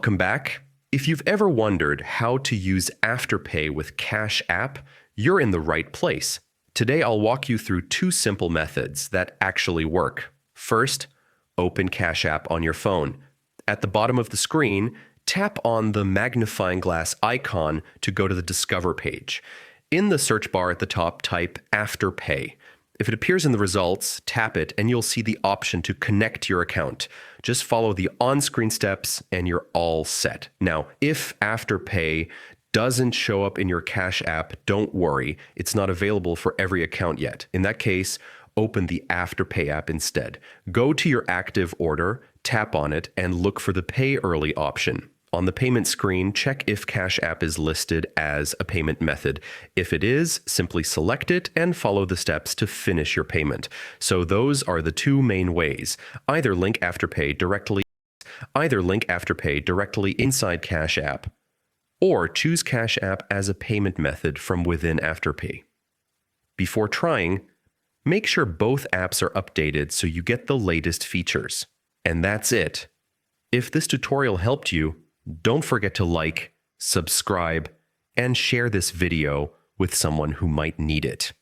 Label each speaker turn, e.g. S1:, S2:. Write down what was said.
S1: Welcome back. If you've ever wondered how to use Afterpay with Cash App, you're in the right place. Today I'll walk you through two simple methods that actually work. First, open Cash App on your phone. At the bottom of the screen, tap on the magnifying glass icon to go to the Discover page. In the search bar at the top, type Afterpay. If it appears in the results, tap it and you'll see the option to connect your account. Just follow the on-screen steps and you're all set. Now, if Afterpay doesn't show up in your Cash App, don't worry. It's not available for every account yet. In that case, open the Afterpay app instead. Go to your active order, tap on it, and look for the Pay Early option. On the payment screen, check if Cash App is listed as a payment method. If it is, simply select it and follow the steps to finish your payment. So those are the two main ways. Either link Afterpay directly inside Cash App, or choose Cash App as a payment method from within Afterpay. Before trying, make sure both apps are updated so you get the latest features. And that's it. If this tutorial helped you, don't forget to like, subscribe, and share this video with someone who might need it.